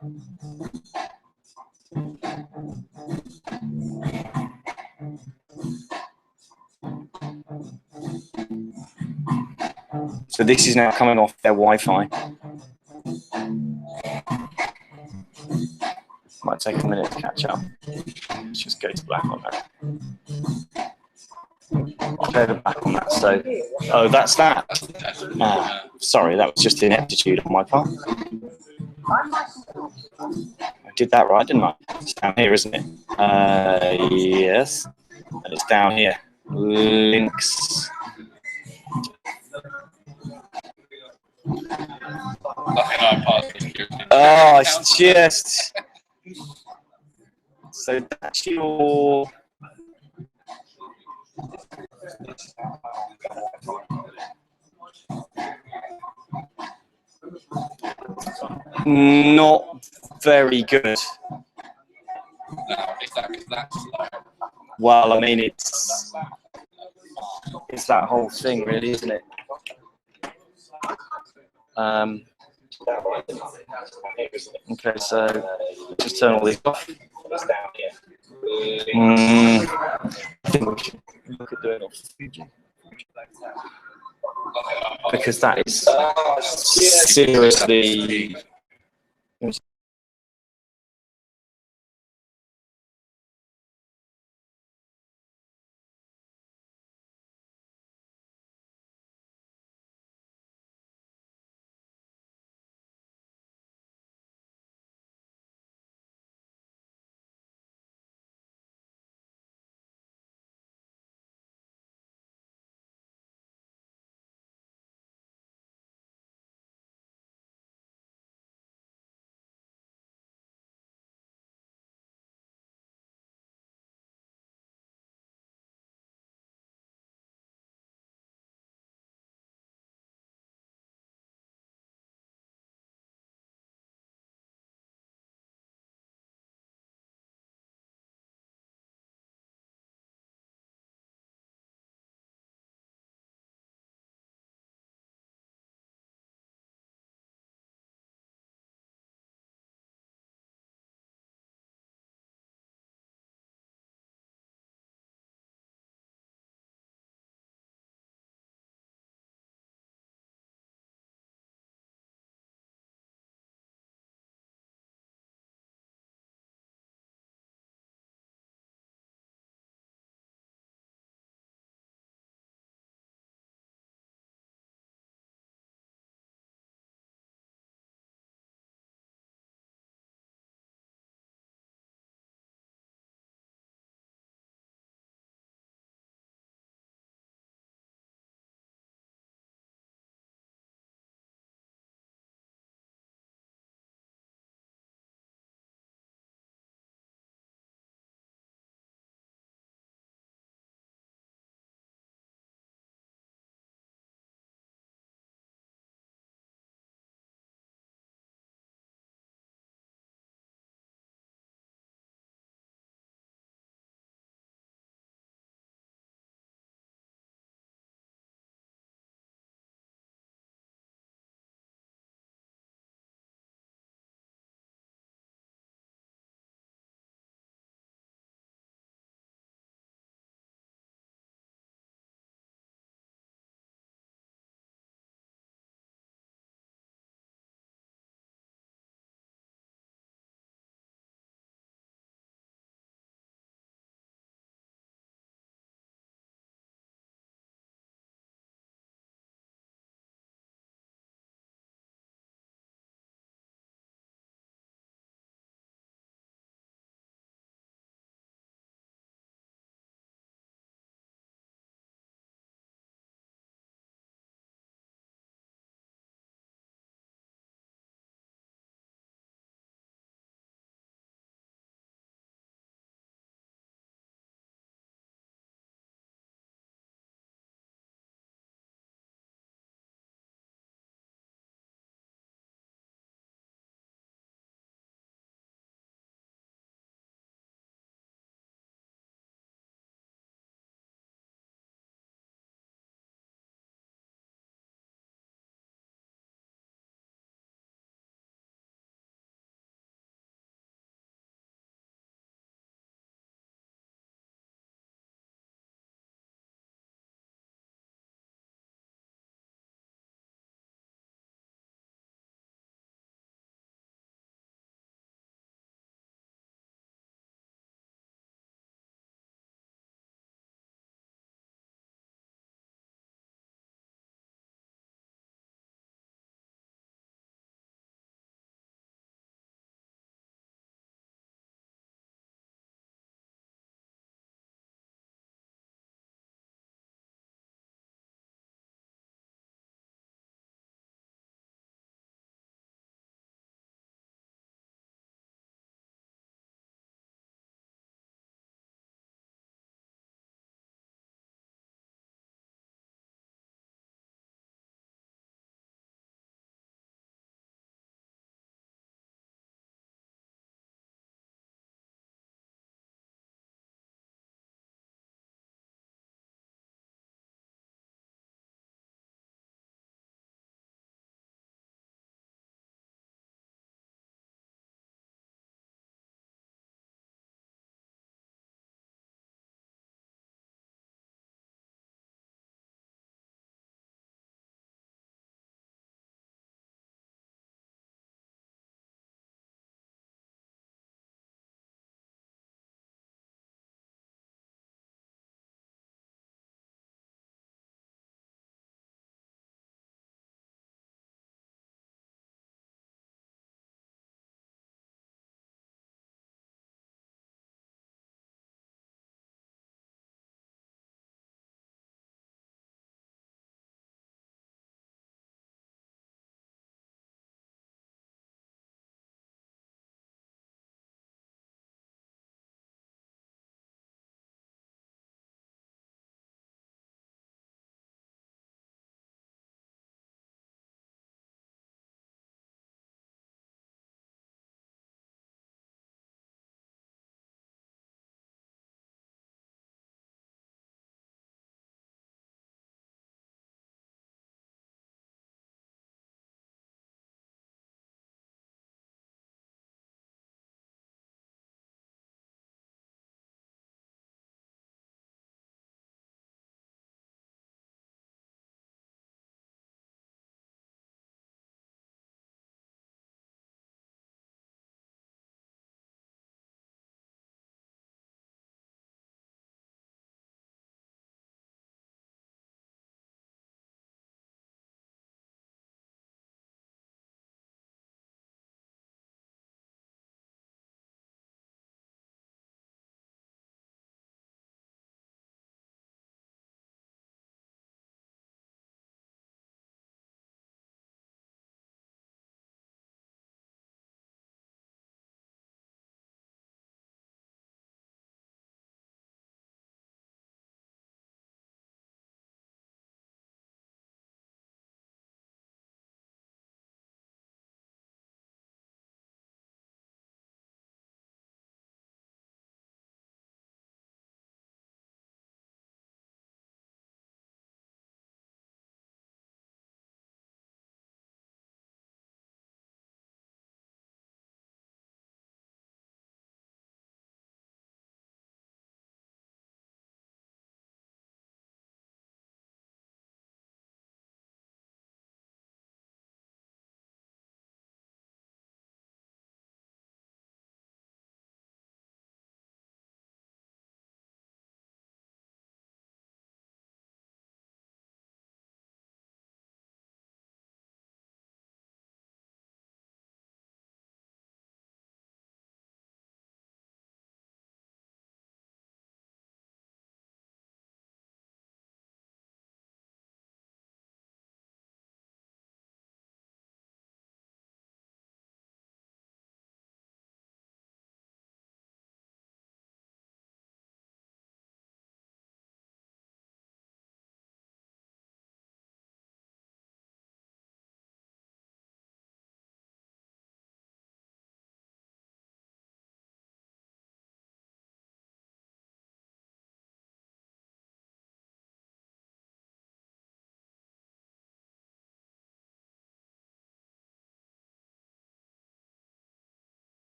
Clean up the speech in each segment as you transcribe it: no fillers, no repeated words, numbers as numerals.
So this is now coming off their Wi-Fi. Might take a minute to catch up. Let's just go to black on that. I'll go to black on that. So, oh, that's that. Sorry, that was just ineptitude on my part. I did that right, didn't I? It's down here, isn't it? Yes. And it's down here. Links. Oh, it's just. So that's your. Not very good. Well, I mean, it's that whole thing, really, isn't it? Okay, so just turn all these off. I think we should look at doing off Fuji. Because that is seriously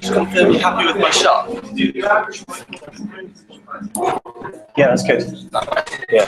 Just confirm you're happy with my shot. Yeah, that's good. Yeah.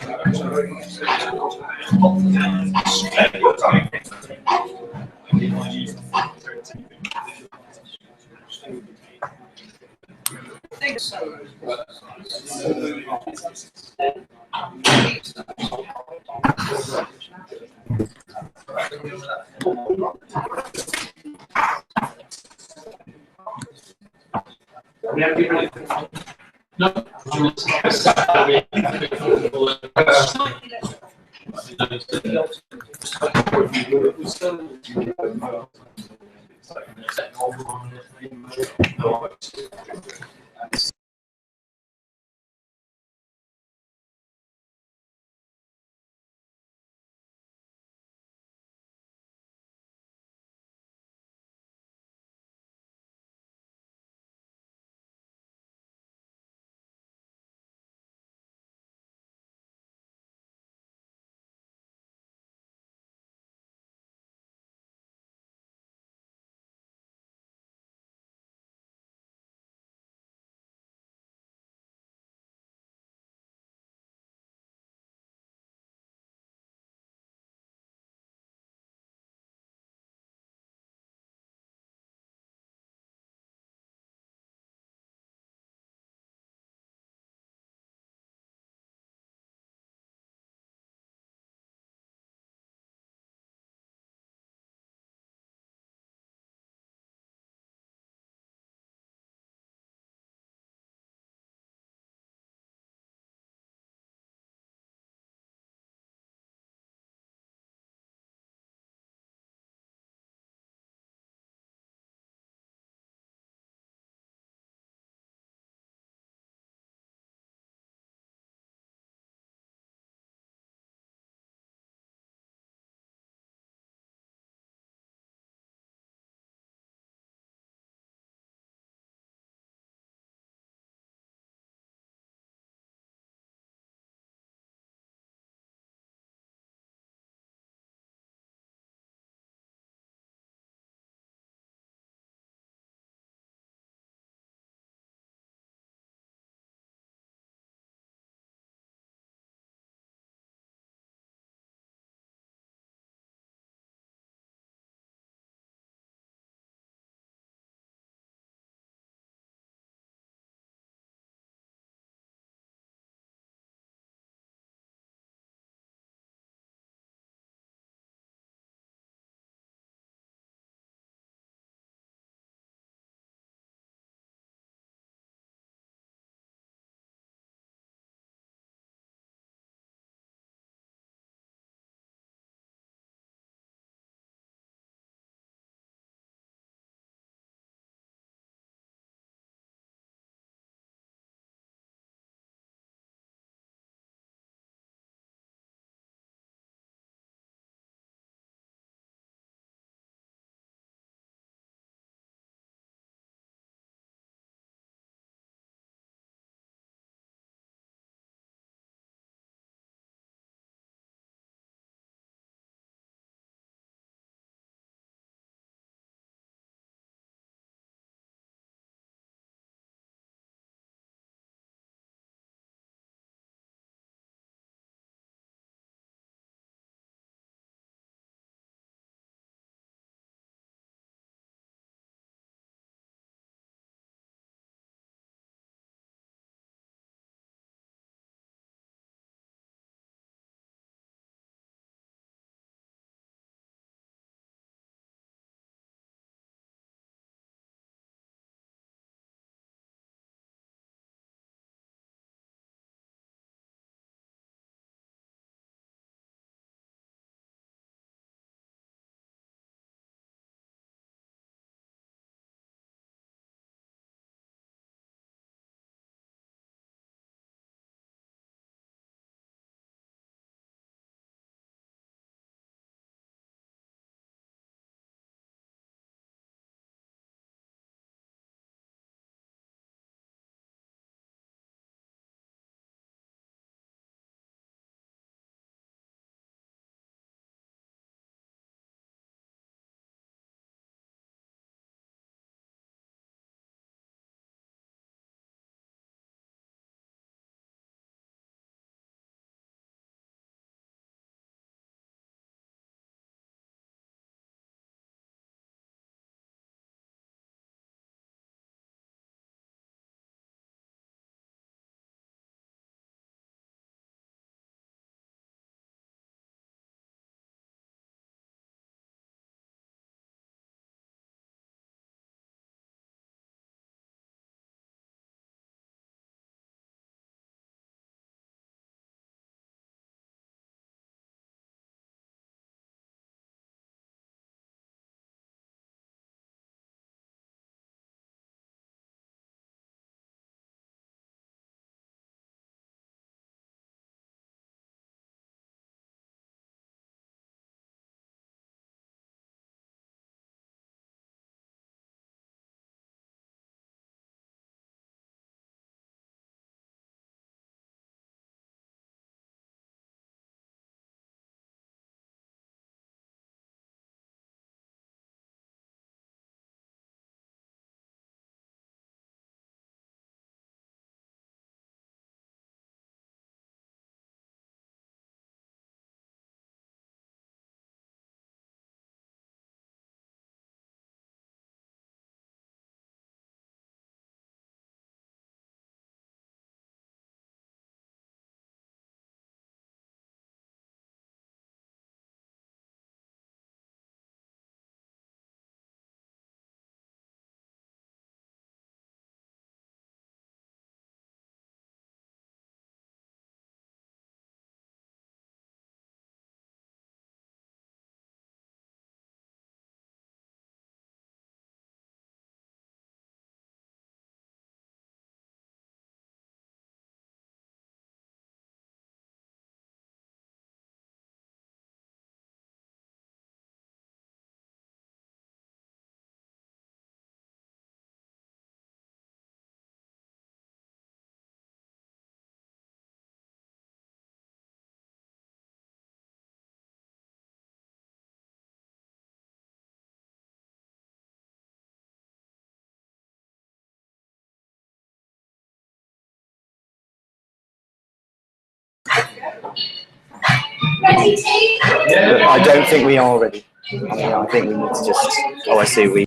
But I don't think we are ready. I think we need to just. Oh, I see. We.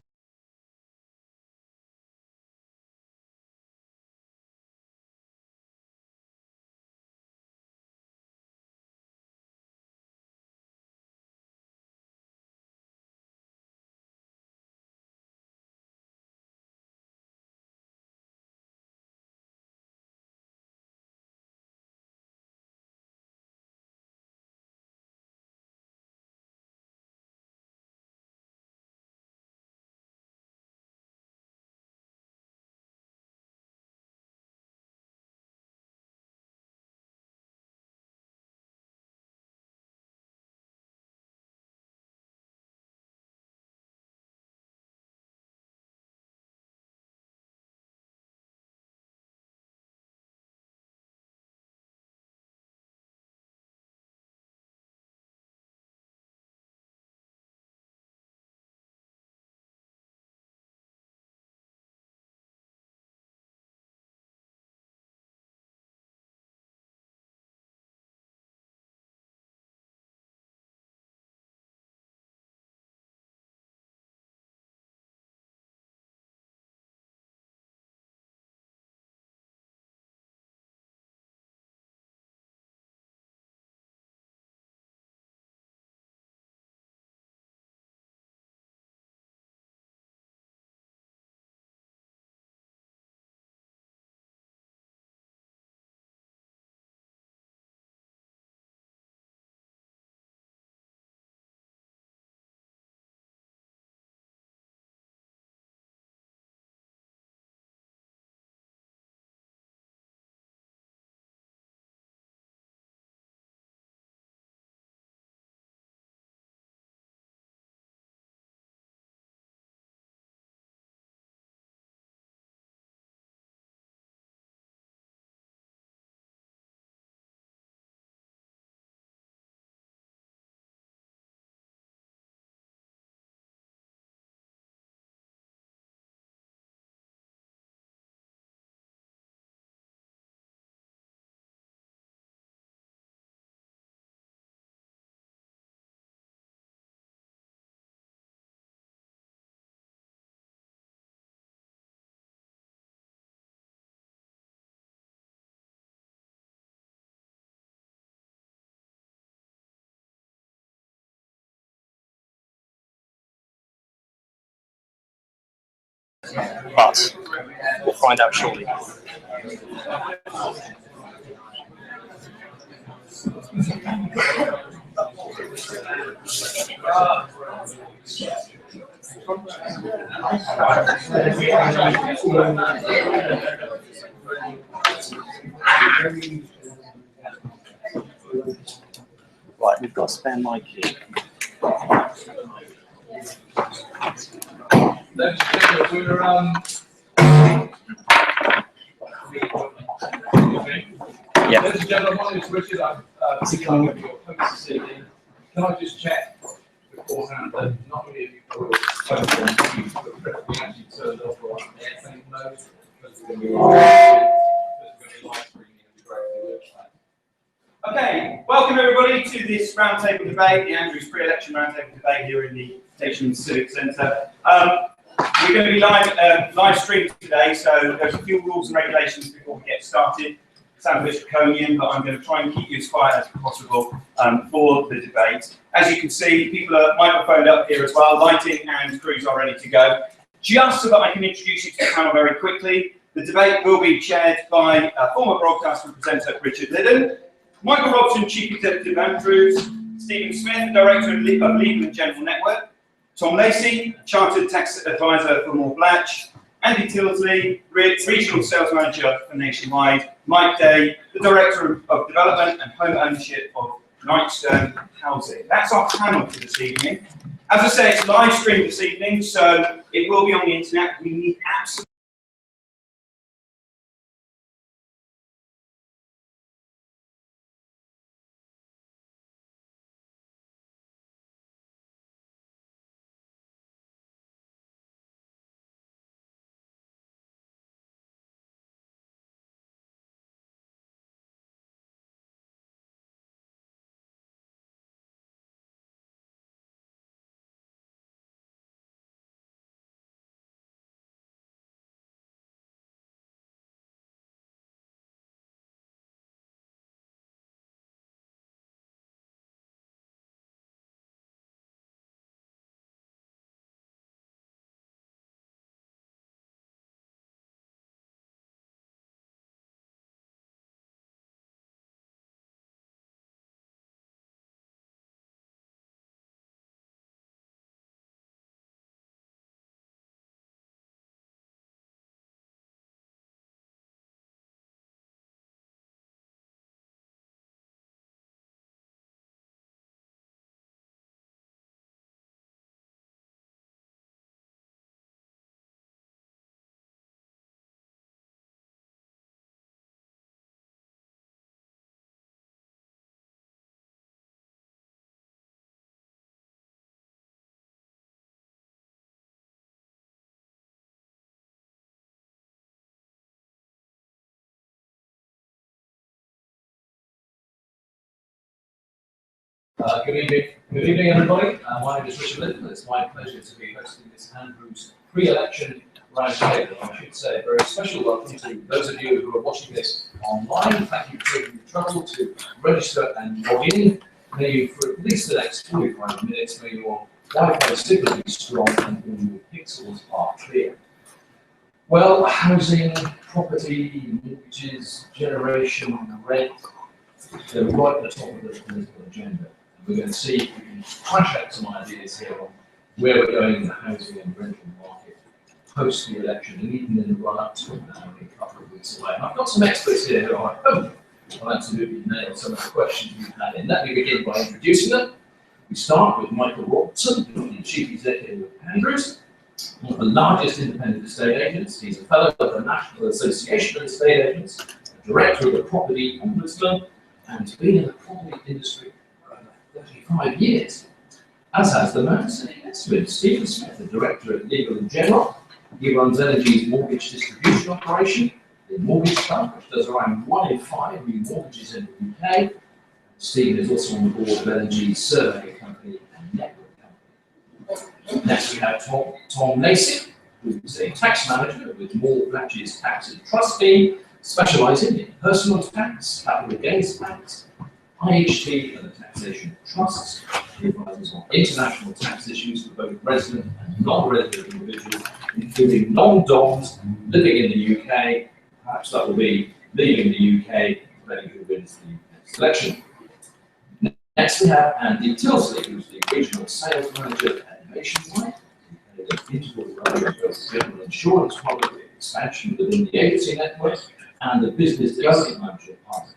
But we'll find out shortly. Right, we've got a spare mic here. Yeah. Ladies and gentlemen, my name is Richard. I'm one of your hosts this evening. Can I just check beforehand that not many of you will we actually turned off or on airplane mode because we're going to be live streaming the great website. Okay, welcome everybody to this roundtable debate, the Andrews pre-election roundtable debate here in the Keysham Civic Centre. We're going to be live streamed today, so there's a few rules and regulations before we get started. Sound a bit draconian, but I'm going to try and keep you as quiet as possible for the debate. As you can see, people are microphoned up here as well. Lighting and crews are ready to go. Just so that I can introduce you to the panel very quickly, the debate will be chaired by former broadcaster and presenter Richard Lyddon, Michael Robson, Chief Executive Andrews, Stephen Smith, Director of Legal and General Network, Tom Lacey, Chartered Tax Advisor for Moore Blatch, Andy Tilsley, Regional Sales Manager for Nationwide, Mike Day, the Director of Development and Home Ownership of Nightstone Housing. That's our panel for this evening. As I say, it's live streamed this evening, so it will be on the internet. We need absolutely Good evening, everybody. My name is Lyddon, and it's my pleasure to be hosting this Andrews pre-election roundtable. I should say a very special welcome to those of you who are watching this online. Thank you for taking the trouble to register and log in. May you, for at least the next 45 minutes, may your Wi-Fi signal be strong and all your pixels are clear. Well, housing, property, mortgages, generation, rent, they're right at the top of the political agenda. We're going to see if we can crash out some ideas here on where we're going in the housing and rental market post the election and even in the run up to it now, only a couple of weeks away. And I've got some experts here who I hope will absolutely nail some of the questions we've had in. Let me begin by introducing them. We start with Michael Robertson, the Chief Executive of Andrews, one of the largest independent estate agents. He's a fellow of the National Association of Estate Agents, a director of the Property Ombudsman, and has been in the property industry for over 35 years. As has the man sitting next to him, Stephen Smith, the director at Legal and General. He runs Energy's mortgage distribution operation, the Mortgage Fund, which does around 1 in 5 new mortgages in the UK. Stephen is also on the board of Energy's survey company and network company. Next we have Tom Lacey, who is a tax manager with Moore Blatch's Tax and Trust Team, specialising in personal tax, capital gains tax, IHT and the taxation trusts. He advises on international tax issues for both resident and non-resident individuals, including non-DOMs living in the UK. Perhaps that will be leaving the UK, depending who wins the next election. Next we have Andy Tilsley, who's the regional sales manager at Nationwide. He had an integral role in both general insurance product expansion within the agency network and the business development manager part.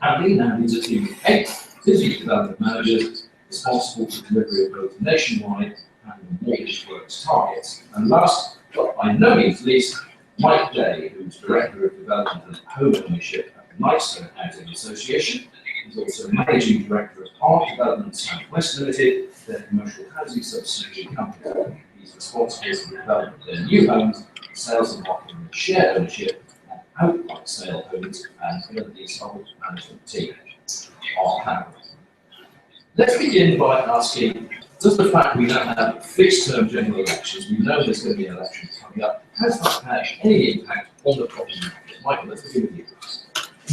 Andy now leads a team of 8 business development managers responsible for delivery of both Nationwide and the Mortgage Works targets. And last, but by no means least, Mike Day, who's Director of Development and Home Ownership at the Knightstone Housing Association. He's also Managing Director of Park Development South West Limited, their commercial housing subsidiary company. He's responsible for the development of their new homes, sales and marketing of shared ownership, and outright sale homes, and for the whole management team. Our panel. Let's begin by asking, does the fact we now have fixed-term general elections, we know there's going to be elections coming up, has that had any impact on the property market? Michael, let's begin with you.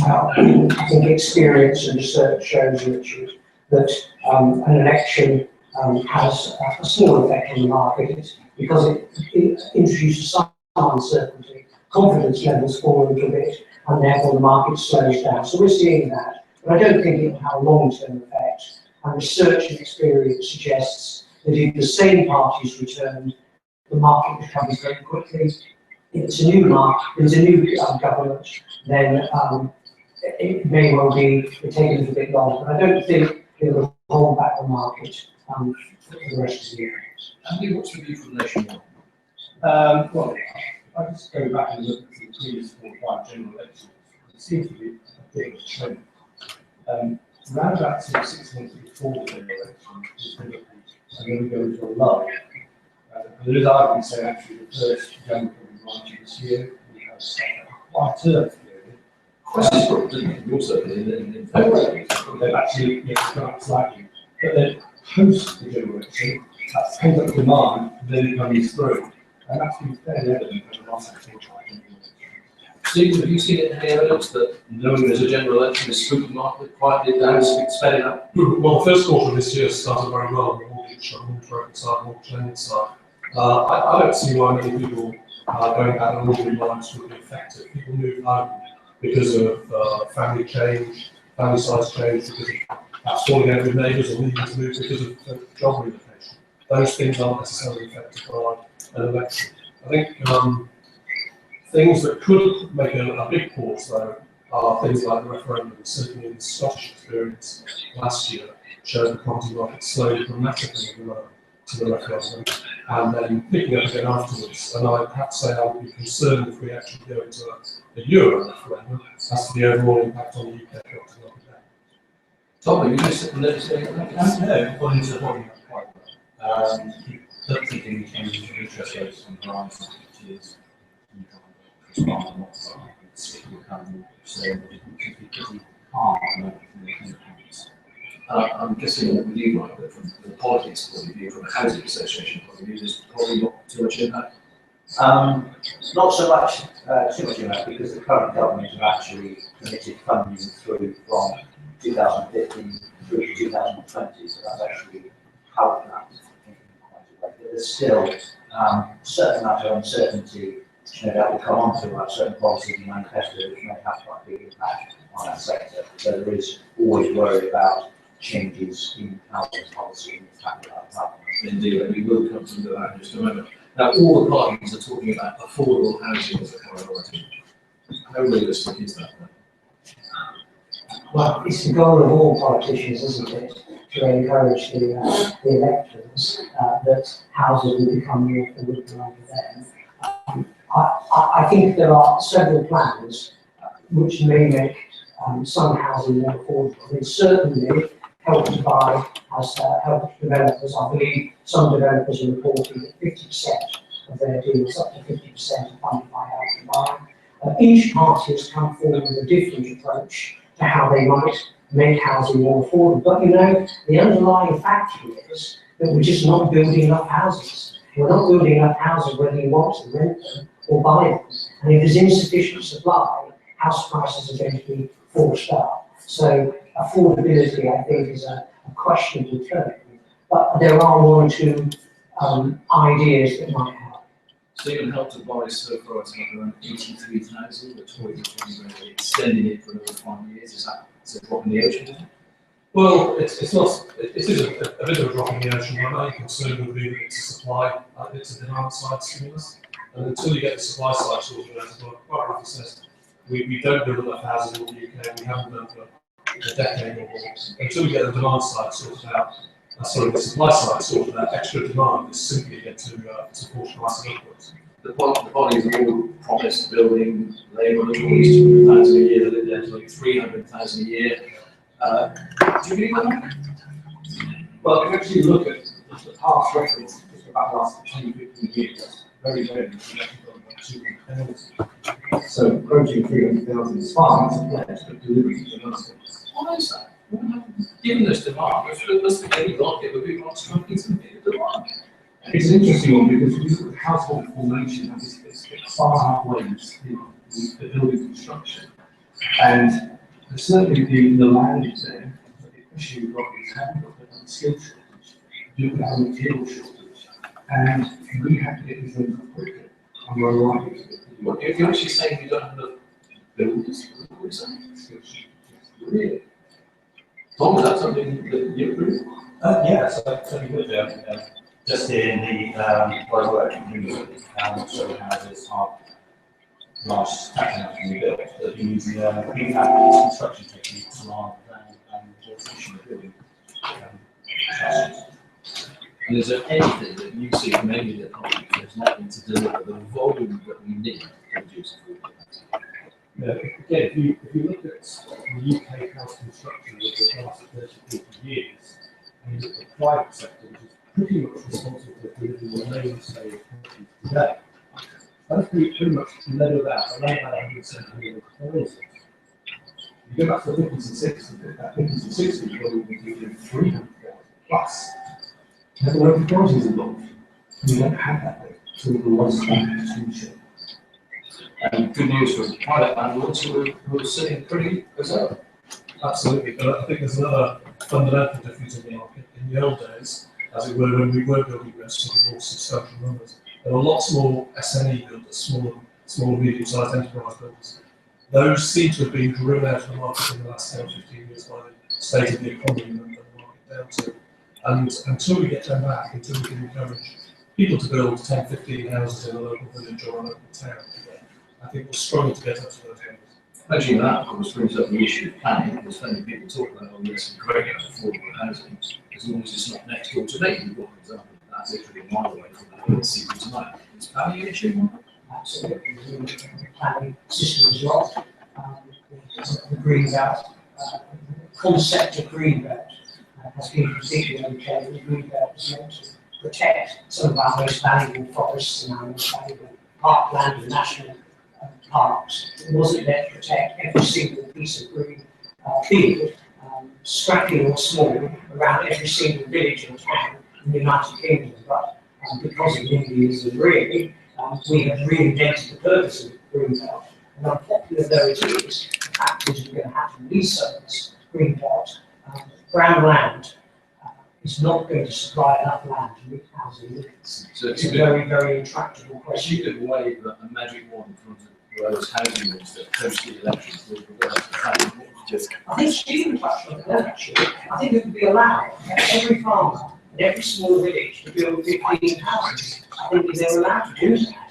Well, I think experience and research shows, Richard, that an election has a small effect on the market because it introduces some uncertainty. Confidence levels fall a little bit, and therefore the market slows down. So we're seeing that, but I don't think it will have a long-term effect. And research and experience suggests that if the same parties return, the market recovers very quickly. If it's a new market, there's a new government, then it may well be take a little bit longer. But I don't think it will hold back the market for the rest of the year. Andy, what's your view from Nationwide? Well, if I just go back and look at the previous 4 or 5 general elections, it seems to be a bit of a trend. Around about 6 months before the general election, and then we go into a lull. And there is argument to say actually the first general election this year, we have quite a turn period. This is probably, didn't it? You also in February. They've actually gone up slightly. But then post the general election, that pent up demand then comes through. And that's been fairly evident over the last 4 or 5 years. Steve, have you seen any evidence that knowing there's a general election is spooking the market, quieted down, sped it up? Well, the first quarter of this year started very well on the mortgage broker side, mortgage lending side. I don't see why many people going out and ordering lines would be affected. People move home because of family change, family size change, because of perhaps falling out with neighbours or needing to move because of job relocation. Those things aren't necessarily affected by an election. I think things that could make a big pause, though, are things like the referendum. Certainly, the Scottish experience last year showed the property market slowed dramatically to the referendum, and then picking up again afterwards. And I have to say I would be concerned if we actually go into a Euro referendum as to the overall impact on the UK property market. Tom, have you just noticing that? No, according to the point, quite well. Don't think any change in interest rates on the horizon, which is so it could be pretty hard from the economics. I'm guessing with you, Mike, that from the politics point of view, from a housing association point of view, there's probably not too much impact. Not so much too much impact, because the current government have actually committed funding through from 2015 through to 2020, so that's actually helped that in quite a way. But there's still a certain amount of uncertainty, that will come on to about certain policies and manifestos which may have quite a big impact on that sector. So there is always worry about changes in housing policy and the fact that that happens. Indeed, and we will come to that in just a moment. Now, all the parties are talking about affordable housing as a priority. How realistic is that? Well, it's the goal of all politicians, isn't it, to encourage the electors that houses will become more affordable over them. I think there are several plans which may make some housing more affordable. It's certainly helped by, has helped developers. I believe some developers are reporting that 50% of their deals, up to 50%, are funded by Help to Buy. Each party has come forward with a different approach to how they might make housing more affordable. But you know, the underlying fact here is that we're just not building enough houses. We're not building enough houses whether you want to rent them or buy them. And if there's insufficient supply, house prices are going to be forced up. So affordability, I think, is a questionable term. But there are one or two ideas that might help. Stephen, Help to Buy so far it's got around 83,000, but Tories are talking about extending it for another 5 years. Is a drop in the ocean? Well, it's not. It is a bit of a drop in the ocean. I'm not concerned with it. It's a supply. It's a demand side stimulus, and until you get the supply side sorted out, as well, quite rightly says, we don't build enough houses in the UK. We haven't done for a decade or more. Until we get the demand side sorted out, the supply side sorted out, extra demand is simply going to force prices upwards. The parties have all promised building, Labour at least 200,000 a year, the Lyddon like 300,000 a year. Do you believe that? Well, if you actually look at the past records, just about the last 10, 15 years, very rarely we've actually got about 200,000. So approaching 300,000 is fine, it's a pledge, but delivery is another thing. Why is that? Given this demand, let's think any rocket, but people aren't struggling to meet the demand. It's an interesting one because if you look at household formation, it's far outweighs the building construction. And certainly the land is there, but the issue you've got is having got the skill shortage, you've got a material shortage, and we have to get these things up quickly. And we're likely to get What, you're actually saying you don't have enough builders? What are you saying? Really? Tom, is that something that you agree with? Yeah, so we would just in the where I work in England, so houses are large stacking up to be built, but using prefab construction techniques rather than traditional building. And is there anything that you see from any of the economies that's likely to deliver the volume that we need to reduce affordability? Yeah, again, if you look at the UK house construction over the last 30, 40 years, and you look at the private sector, which is pretty much responsible for delivering the mainstay of countries today, that's pretty much leveled out around about 170 million houses. You go back to the 50s and 60s, that 50s and 60s, where we were doing 300,000 plus. And the local authorities involved. We don't have that there, so we lost that institution. And good news for private landlords who are sitting pretty as well. Absolutely, but I think there's another fundamental difference in the market. In the old days, as it were, when we were building sort of more substantial numbers, there were lots more SME builders, small medium-sized enterprise builders. Those seem to have been driven out of the market in the last 10 or 15 years by the state of the economy and the market downturn. And until we get them back, until we can encourage people to build 10, 15 houses in a local village or a local town, I think we'll struggle to get up to those numbers. Actually, that of course brings up the issue of planning, because plenty of people talk about, oh yes, it's great to have affordable housing, as long as it's not next door to me. We've got an example of that literally a mile away from the city tonight. Is planning an issue? Absolutely. The planning system as well. The green belt, concept of green belt has been completely okay. The green belt is meant to protect some of our most valuable forests and our most valuable parkland and national parks. It wasn't there to protect every single piece of green field scrappy or small around every single village or town in the United Kingdom, but because of NIMBYs and really, we have reinvented the purpose of green belt. And unpopular though it is, the fact is we're going to have to resurface green belt. Brown land is not going to supply enough land to meet housing needs. So It's a very, very intractable question. you could wave a magic wand in front of those housing laws that post the elections would reverse the planning. I think Stephen touched on it then, actually. I think it would be allowed every farmer in every small village to build 15 houses. I think if they were allowed to do that,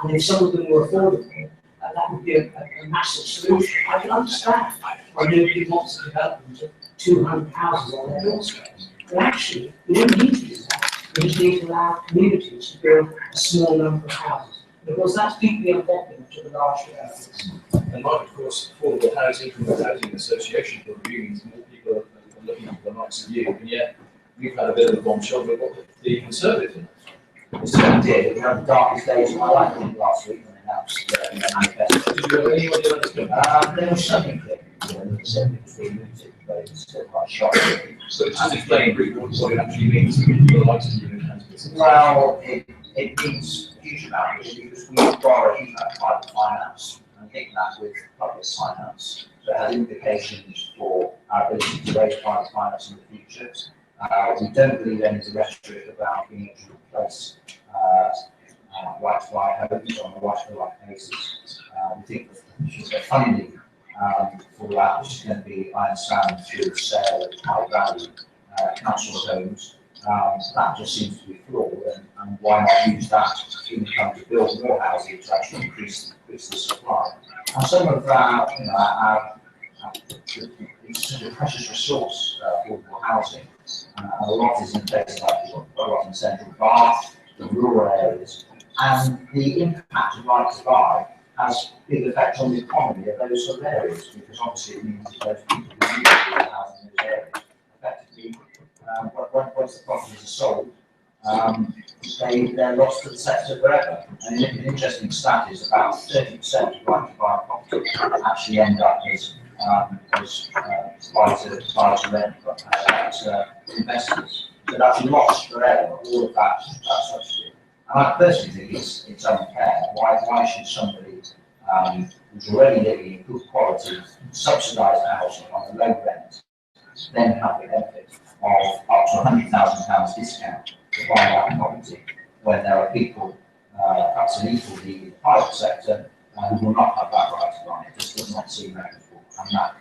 and if some of them were affordable, that would be a massive solution. I can understand why nobody wants to develop them to 200 houses on their doorstep. But actually, we don't need to do that. We just need to allow communities to build a small number of houses. Because that's deeply unpopular to the large developers. And Mike, of course, affordable housing from the Housing Association point of view means more people are looking at the likes of you, and yet we've had a bit of a bombshell with what the Conservatives in. It's certainly did. We had the darkest days of my life last week when they announced their manifesto. Did you have any idea what it's There was something clear. There was something clear, but it's still quite shocking. So just explain briefly what it actually means for the likes of you in housing. Well, it means a huge amount because we borrow a huge amount of private finance and link that with public finance. So it has implications for our ability to raise private finance in the future. We don't believe any of the rhetoric about being able to replace right to buy homes on a right to buy basis. We think that the funding for that, which is going to be, I understand, through the sale of high value council homes, that just seems to be flawed, and why not use that income to build more housing to actually increase the supply? And some of that, it's such a precious resource, affordable housing. A lot is in places like a lot in central Bath, the rural areas, and the impact of right to buy has big effects on the economy of those sort of areas, because obviously it means that those people who need to build housing in those areas effectively, once the properties are sold, they're lost to the sector forever. And an interesting stat is about 30% of right to buy property actually end up as buy to rent investors. So that's lost forever, all of that subsidy. And I personally think it's unfair. Why should somebody who's already living in good quality, subsidised housing on a low rent, then have the benefit of up to £100,000 discount to buy that property, when there are people perhaps an equal need in the private sector who will not have that right to buy? It just does not seem equitable, and that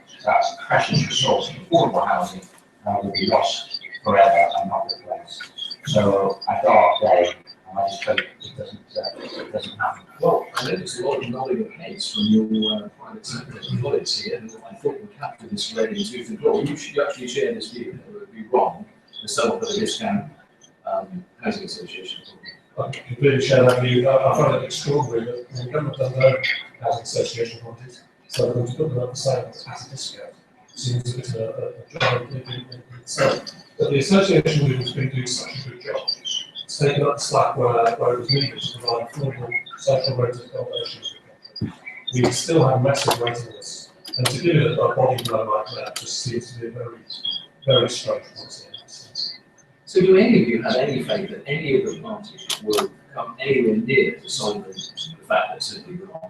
precious resource of affordable housing will be lost forever and not replaced. So a dark day, and I just hope it doesn't happen. Well, I noticed a lot of nodding of heads from your private sector colleagues here, and I thought would capture this lady in tooth and claw. You should actually share this view. It would be wrong to sell for the discount housing association. I completely share that view. I find it extraordinary that the government doesn't own housing association properties, so for them to put them up for sale as a discount seems a bit a giant leap in itself. But the association has been doing such a good job. It's taken up the slack where it was needed to provide affordable social rented accommodation in the country. We still have massive waiting lists, and to give it a body blow like that just seems to be a very, very strange policy. So do any of you have any faith that any of the parties will come anywhere near to solving the fact that simply we're not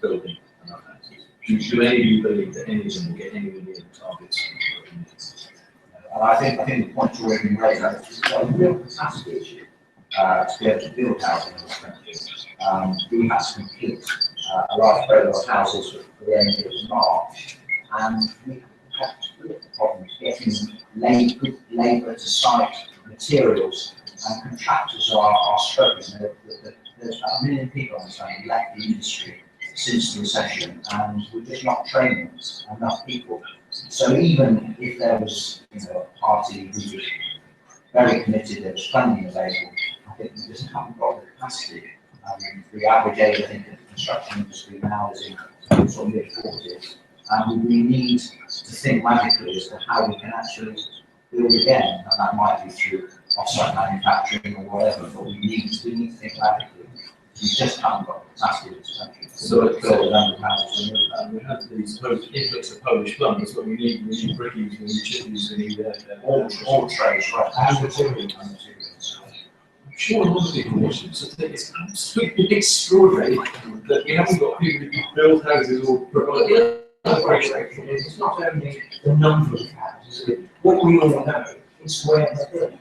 building enough houses? Do any of you believe that any of them will get anywhere near the targets? And I think the point you're making right now is a real capacity issue to be able to build housing in this country. We have to complete a large program of houses for the end of March, and we have the problem of getting good labour to site, materials, and contractors are struggling. There's about 1 million people on this land left the industry since the recession, and we're just not training enough people. So even if there was, a party who was very committed, there was funding available, I think we just haven't got the capacity. The average age, I think, of the construction industry now is in sort of mid-40s, and we need to think magically as to how we can actually build again, and that might be through off-site manufacturing or whatever, but we need to think magically to We just haven't got the capacity in this country. So it's build a number of houses to move that. And we have these influx of Polish plumbers, but we need brickies, we need chippies, we need All trades, right, and materials. I'm sure a lot of people watching this think it's absolutely extraordinary that we haven't got people who can build houses or provide. It's not only the number of houses, what we all know is where they're built.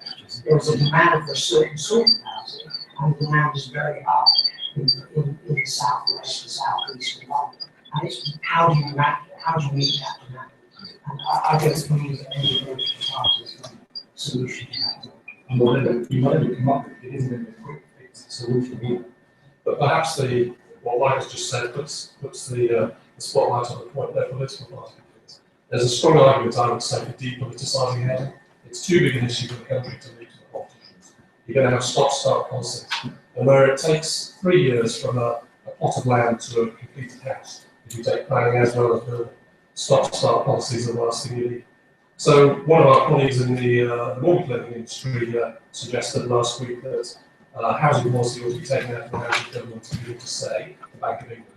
There's a demand for a certain sort of housing, and the demand is very high in the southwest and southeast of London. And it's how do you map it? How do you meet that demand? And I don't believe that any political party has got a solution to that. And whatever you might come up with, it isn't going to be a quick fix solution either. But perhaps what Mike has just said puts the spotlight on the point their political party. There's a strong argument, I would say, for depoliticising housing. It's too big an issue for the country to leave to the politicians. You're going to have stop-start policies. And where it takes 3 years from a plot of land to a completed house, if you take planning as well as building, stop-start policies are the last thing you need. So one of our colleagues in the mortgage lending industry suggested last week that housing policy ought to be taken out of the housing government to be able to say the Bank of England.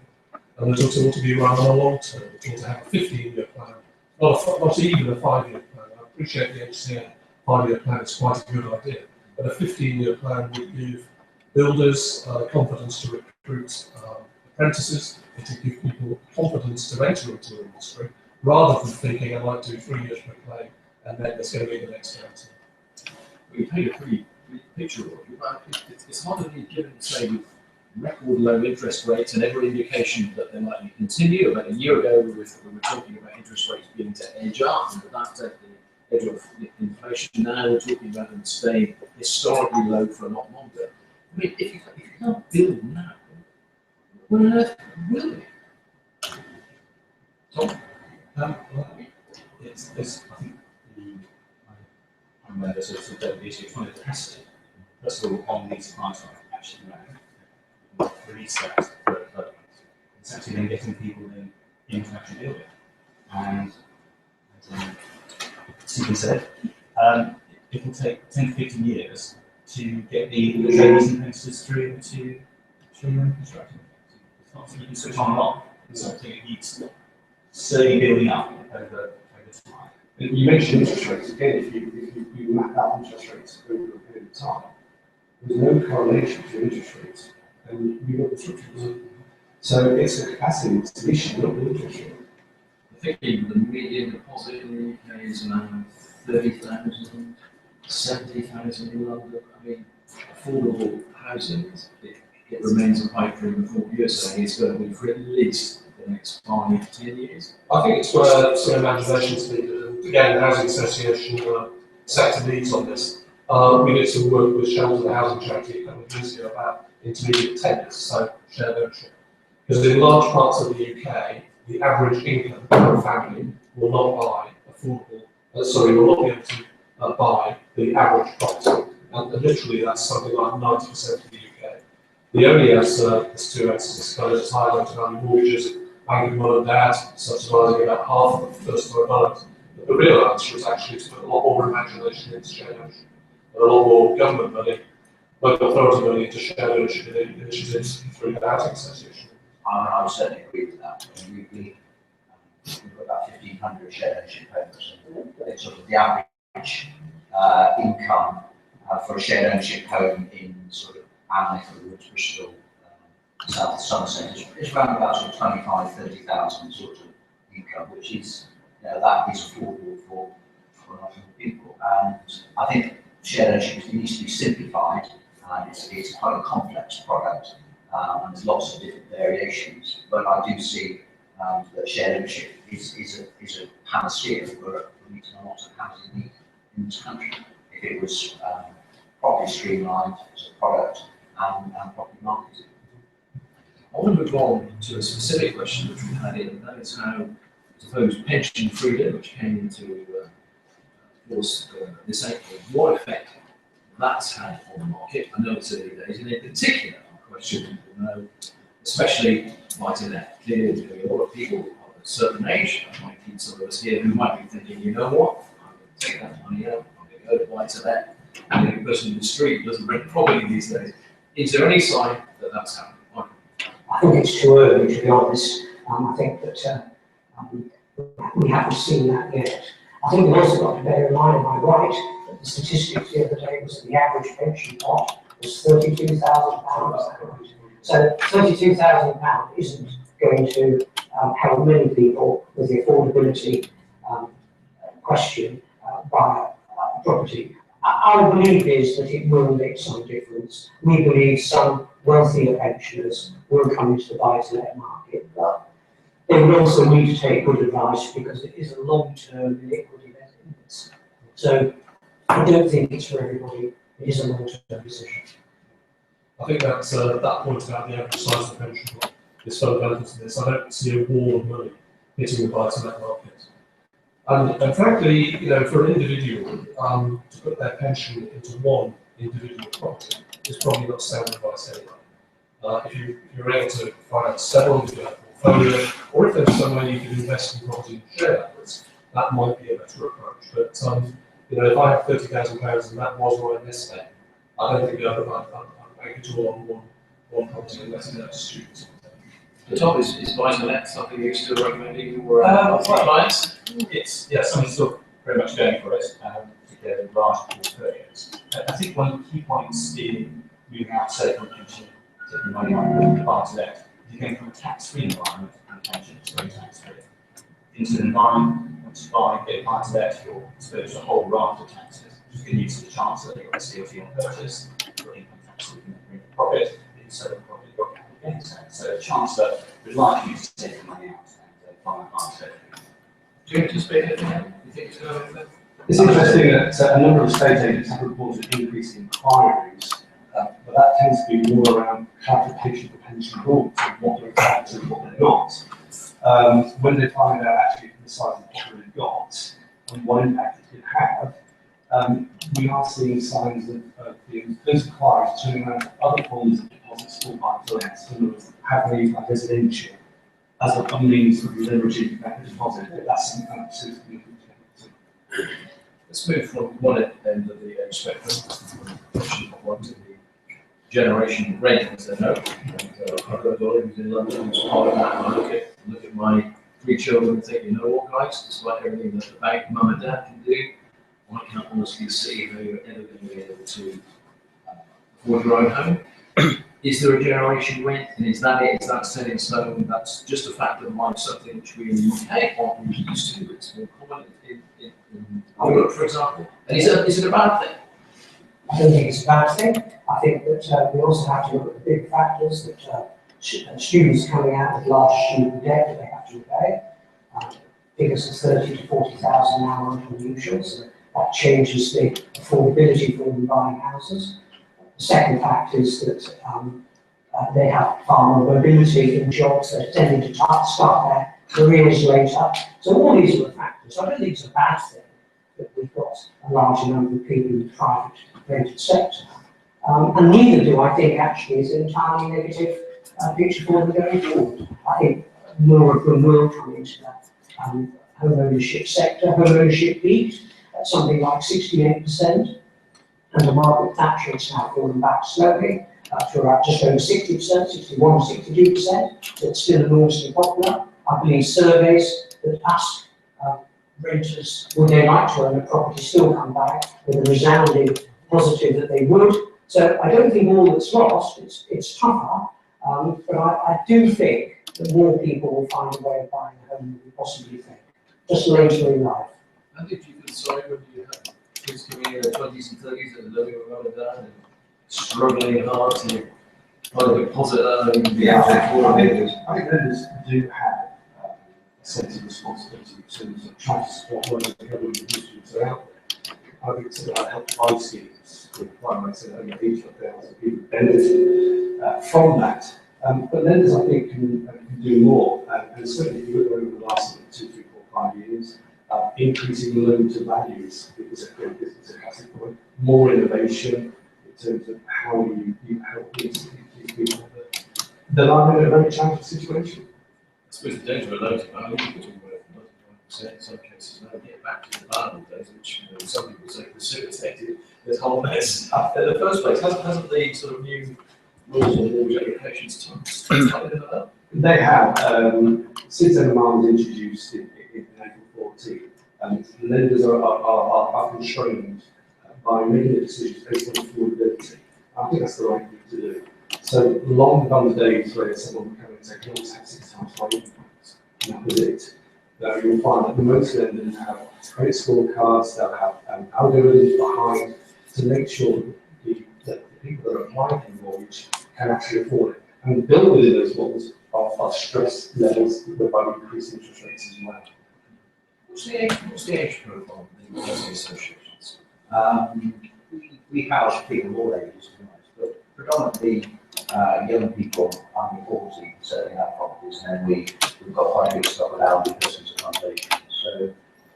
And it ought to be run on a long term. It ought to have a 15-year plan, not even a 5-year plan. I appreciate the HCA 5-year plan is quite a good idea, but a 15-year plan would give builders confidence to recruit apprentices, it would give people confidence to enter into the industry, rather than thinking I might do 3 years per claim and then there's going to be the next downturn. We paint a pretty picture of it, but it's hard to be given to say with record low interest rates and every indication that they're likely to continue. About a year ago, we were talking about interest rates beginning to edge up, and that's at the edge of inflation. Now we're talking about them staying historically low for a lot longer. I mean, if you can't build now, what on earth will you? Tom? I think I'm there's a sort of issue trying to test it. First of all, on these supplies actually release that for it's actually then getting people in to actually build it. And as Stephen said, it will take 10 to 15 years to get the traders and apprentices through to construction. It's not something you can switch on and off. It's something that needs slowly building up over time. And you mentioned interest rates. Again, if you map out interest rates over a period of time, there's no correlation to interest rates and you've got construction. So it's a capacity, it's an issue, not the interest rate. I think even the median deposit in the UK is around 30,000, 70,000 in London. I mean, affordable housing, it remains a pipe dream for 4 years, so it's going to be for at least the next 5 to 10 years. I think it's where some imagination is needed. And again, the Housing Association sector leads on this. We did some work with Shelter, the housing charity, a couple of years ago about intermediate tenures, so shared ownership. Because in large parts of the UK, the average income for a family will not buy affordable, will not be able to buy the average property. And literally that's something like 90% of the UK. The only answer is two answers, kind of just highlighted on mortgages, banking mum and dad, subsidising about half of the first time buyers. But the real answer is actually to put a lot more imagination into shared ownership, and a lot more government money, local authority money into shared ownership initiatives through the Housing Association. I would certainly agree with that. We've got about 1,500 shared ownership homes. It's sort of the average income for a shared ownership home in sort of Amleth, Bristol, South Somerset is around about sort of 25,000 to 30,000 sort of income, which is that is affordable for a lot of people. And I think shared ownership needs to be simplified. It's quite a complex product, and there's lots of different variations. But I do see that shared ownership is a panacea for meeting a lot of housing needs in this country. If it was properly streamlined as a product and properly marketed. I want to move on to a specific question which we had in, and that is how, I suppose, pension freedom, which came into force this April, what effect that's had on the market. I know it's early days, and in particular, our question people know, especially Vitalnet. Clearly, there's going to be a lot of people of a certain age, that might be some of us here, who might be thinking, you know what, I'm going to take that money out, I'm going to go to Vitalnet. And the person in the street doesn't rent property these days. Is there any sign that that's happening? I think it's too early, to be honest. I think that we haven't seen that yet. I think we've also got to bear in mind, am I right, that the statistics the other day was that the average pension pot was £32,000. So £32,000 isn't going to help many people with the affordability question buy a property. Our belief is that it will make some difference. We believe some wealthier pensioners will come into the buy-to-let market, but they would also need to take good advice because it is a long-term iniquity-led index. So I don't think it's for everybody. It is a long-term decision. I think that's that point about the average size of the pension pot is fundamental to this. I don't see a wall of money hitting the buy-to-let market. And frankly, you know, for an individual to put their pension into one individual property is probably not sound advice anyway. If you're able to finance several, if you have a portfolio, or if there's some way you can invest in property and share that risk, that might be a better approach. But you know, if I have £30,000 and that was my nest egg, I don't think I'd bank it all on one property unless it's students. The top is buy-to-let, something you're still recommending for clients? It's, yeah, something still very much going for it, particularly large portfolios. I think one of the key points in moving out, say, from pension, taking money on the buy-to-let, you're going from a tax-free environment and pension to very tax-free into an environment once you get a buy-to-let, you're exposed to a whole raft of taxes, which is going to use the chance that you've got a COT on purchase, your income tax, you can bring a profit, if so, profit you've got capital gains tax. So a chance that we'd like you to take the money out and buy a buy-to-let. Do you anticipate anything? Do you think it's going to happen? It's interesting that a number of estate agents have reported increased inquiries, but that tends to be more around clarification of the pension rules and what they're entitled to and what they're not. When they find out actually the size of what they've got and what impact it could have, we are seeing signs of those inquiries turning around to other forms of deposits for buy-to-let, in other words, having these like residential as a means of leveraging that deposit. That's something that absolutely. Let's move from one end of the age spectrum, one to the generation rent, as they know. I've got a daughter who's in London, who's part of that, and I look at my 3 children and think, you know what, guys, despite everything that the bank, mum and dad can do, I can honestly see how you're ever going to be able to afford your own home. Is there a generation rent, and is that it? Is that set in stone? That's just a fact of life, something which we in the UK aren't really used to. It's more common in Europe, for example. And is it a bad thing? I don't think it's a bad thing. I think that we also have to look at the big factors that students coming out with large student debt that they have to repay. Figures of 30 to 40,000 now are unusual, so that changes the affordability for them buying houses. The second fact is that they have far more mobility in jobs. They're tending to start their careers later. So all these are the factors. I don't think it's a bad thing that we've got a larger number of people in the private rented sector. And neither do I think actually is an entirely negative picture for them going forward. I think more of them will come into that home ownership sector. Home ownership peaked at something like 68%. And the Margaret Thatcher is now falling back slowly to about just over 60%, 61, 62%. So it's still enormously popular. I believe surveys that ask renters would they like to own a property still come back with a resounding positive that they would. So I don't think all that's lost. It's tougher, but I do think that more people will find a way of buying a home than we possibly think, just later in life. And if you could decide when you have kids coming in their 20s and 30s and living with mum and dad and struggling hard to find a deposit and I think lenders do have a sense of responsibility in terms of trying to support those government initiatives that are out there. I think it's about help to buy schemes with quite say over 80,000 people benefit from that. But lenders, I think, can do more. And certainly, if you look over the last 2, 3, 4, 5 years, increasing loan to values is a classic point. More innovation in terms of how you help these people that are in a very challenging situation. I suppose the danger of loan to value is worth 99% in some cases. Now get back to the Bible days, which some people say precipitated this whole mess in the first place. Hasn't the sort of new rules on mortgage applications time? They have, since MMR was introduced in April 14, lenders are constrained by making a decision based on affordability. I think that's the right thing to do. So long gone the days where someone can come and say, can always have 6 times 5 incomes, and that was it. Now you'll find that the most lenders have credit scorecards, they'll have algorithms behind to make sure that the people that are applying for mortgage can actually afford it. And built within those models are stress levels whereby we increase interest rates as well. What's the age profile of the housing associations? We house people of all ages, to be honest, but predominantly young people under 40 certainly have properties, and then we've got quite a big stock of elderly persons accommodation. So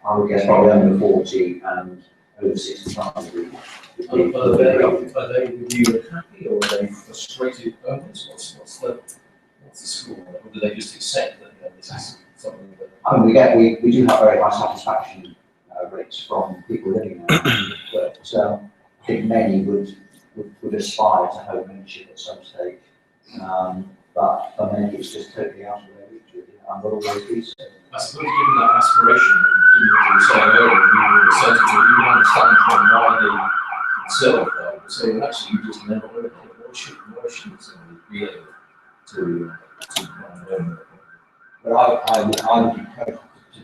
I would guess probably under 40 and over 65 would be. Are they with you happy, or are they frustrated owners? What's the score? Or do they just accept that this is something that? I mean, we do have very high satisfaction rates from people living there, but I think many would aspire to home ownership at some stage. But for many, it's just totally out of their reach, really, and will always be so. I suppose given that aspiration, you were saying earlier, you were certain you can understand why they serve that, but saying actually you just never heard of it. Why should somebody be able to own it? But I would encourage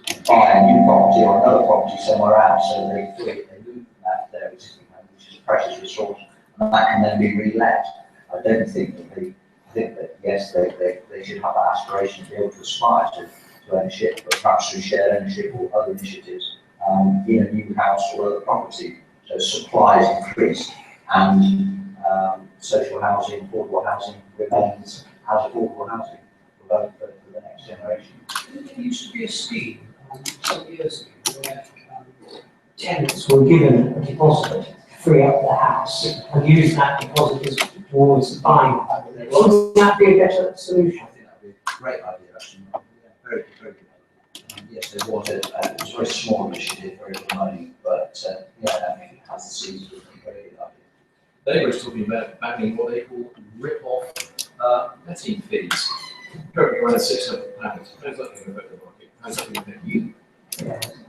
to buy a new property or another property somewhere else, so they move from their existing home, which is a precious resource, and that can then be re-let. I don't think that yes, they should have that aspiration to be able to aspire to ownership, but perhaps through shared ownership or other initiatives in a new house or other property. So supply is increased, and social housing, affordable housing remains as affordable housing for the next generation. There used to be a scheme some years ago where tenants were given a deposit to free up their house and use that deposit towards buying a home. Wouldn't that be a better solution? I think that would be a great idea, actually. Yeah, very good idea. Yes, there was a very small initiative, very little money, but yeah, I think it has the seeds of a very good idea. They were talking about banning what they call rip-off letting fees. Currently around £600. How's that going to affect the market? How's that going to affect you?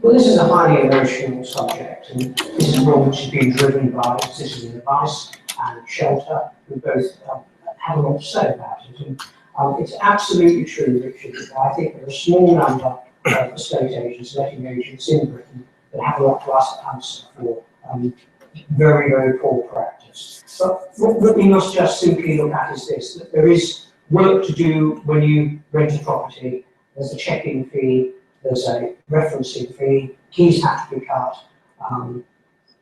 Well, this is a highly emotional subject, and this is one which has been driven by citizen advice and shelter, who both have a lot to say about it. And it's absolutely true, Richard, that I think there are a small number of estate agents, letting agents in Britain that have a lot to answer for very, very poor practice. But what we must just simply look at is this, that there is work to do when you rent a property. There's a check-in fee, there's a referencing fee, keys have to be cut,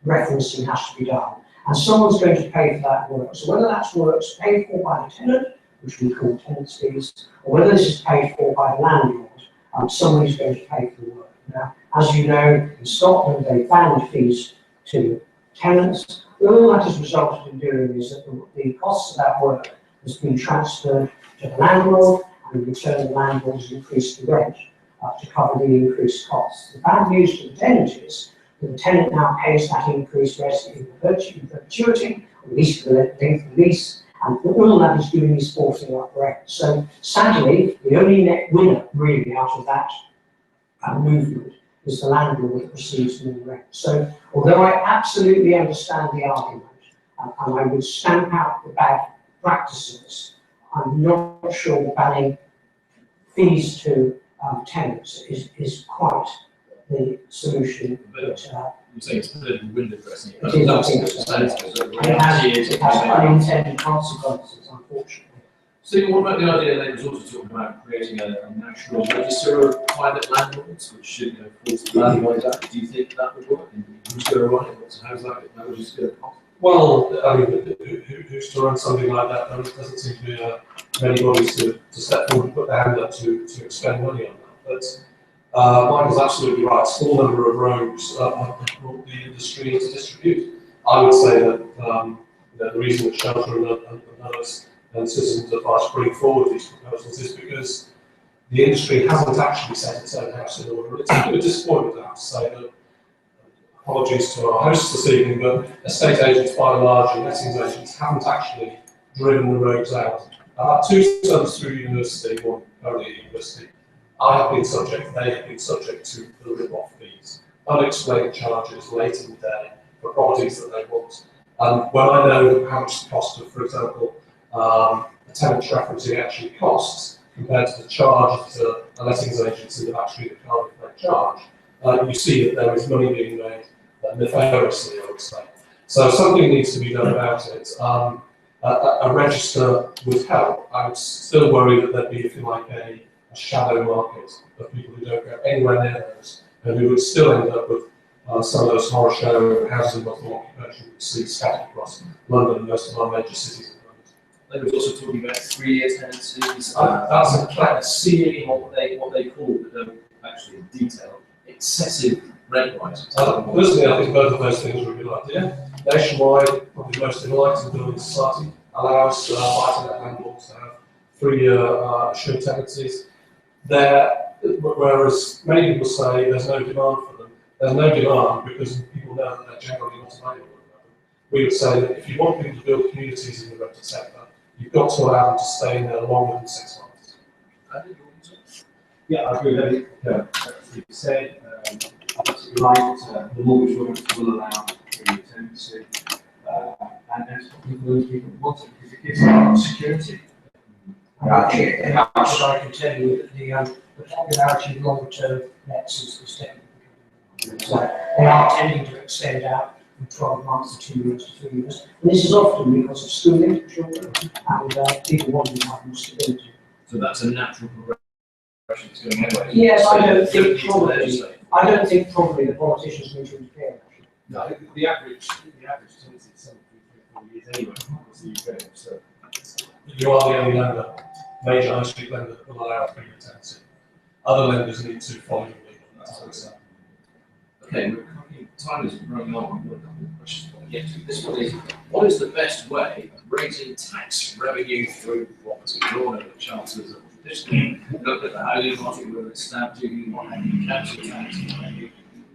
referencing has to be done, and someone's going to pay for that work. So whether that's work paid for by the tenant, which we call tenants fees, or whether this is paid for by the landlord, somebody's going to pay for the work. Now, as you know, in Scotland, they banned fees to tenants. All that has resulted in doing is that the costs of that work has been transferred to the landlord, and in return the landlord has increased the rent to cover the increased costs. The bad news for the tenant is that the tenant now pays that increased rent in perpetuity, or at least for the length of the lease, and all that is doing is forcing up rent. So sadly, the only net winner really out of that movement is the landlord that receives more rent. So although I absolutely understand the argument, and I would stamp out the bad practices, I'm not sure banning fees to tenants is quite the solution. You're saying it's political window dressing. It is, I think so. It has unintended consequences, unfortunately. Stephen, what about the idea that was also talking about creating a national register of private landlords, which should force the landlords out? Do you think that would work? And who's going to run it? How's that just going to cost? Well, I mean, who's to run something like that? There doesn't seem to be many bodies to step forward and put their hand up to expend money on that. But Michael's absolutely right. Small number of rogues brought the industry into disrepute. I would say that the reason that Shelter and others and Citizens Advice bring forward these proposals is because the industry hasn't actually set its own house in order. It's a bit of a disappointment, I have to say, that apologies to our hosts this evening, but estate agents by and large and lettings agents haven't actually driven the roads out. I have two sons through university, one currently at university. I have been subject, they have been subject to the rip-off fees, unexplained charges late in the day for properties that they want. And when I know how much the cost of, for example, a tenant referencing actually costs compared to the charge that a lettings agency have actually declared they charge, you see that there is money being made nefariously, I would say. So something needs to be done about it. A register would help. I would still worry that there'd be, if you like, a shadow market of people who don't go anywhere near those, and who would still end up with some of those horror show houses in multiple occupation you see scattered across London and most of our major cities. They were also talking about 3-year tenancies. That's a plan. Seeing what they call, but don't actually in detail, excessive rent rises. Personally, I think both of those things are a good idea. Nationwide, probably the most enlightened building society allows buy-to-let landlords to have 3-year assured tenancies. Whereas many people say there's no demand for them. There's no demand because people know that they're generally not available. We would say that if you want people to build communities in the rented sector, you've got to allow them to stay in there longer than 6 months. Yeah, I agree with everything that you said. Absolutely right. The mortgage will allow 3-year tenancy, and that's what people want it because it gives them security. Actually, I can tell you that the popularity of longer-term lets is definitely becoming. So they are tending to extend out from 12 months to 2 years to 3 years. And this is often because of schooling for children and people wanting to have more stability. So that's a natural progression that's going anyway. Yes, So I don't you think need to probably. legislate. I don't think probably the politicians need to interfere. No, the average tenancy is 7 to 4 years anyway across the UK. So You are the only lender, major high street lender, that will allow 3-year tenancy. Other lenders need to follow your lead. That's what it's saying. Okay, time is running on. We've got a couple of questions to get to. This one is, what is the best way of raising tax revenue through property? We all know that chancellors have traditionally looked at the housing market, whether it's stamp duty, what have you, council tax, what have you.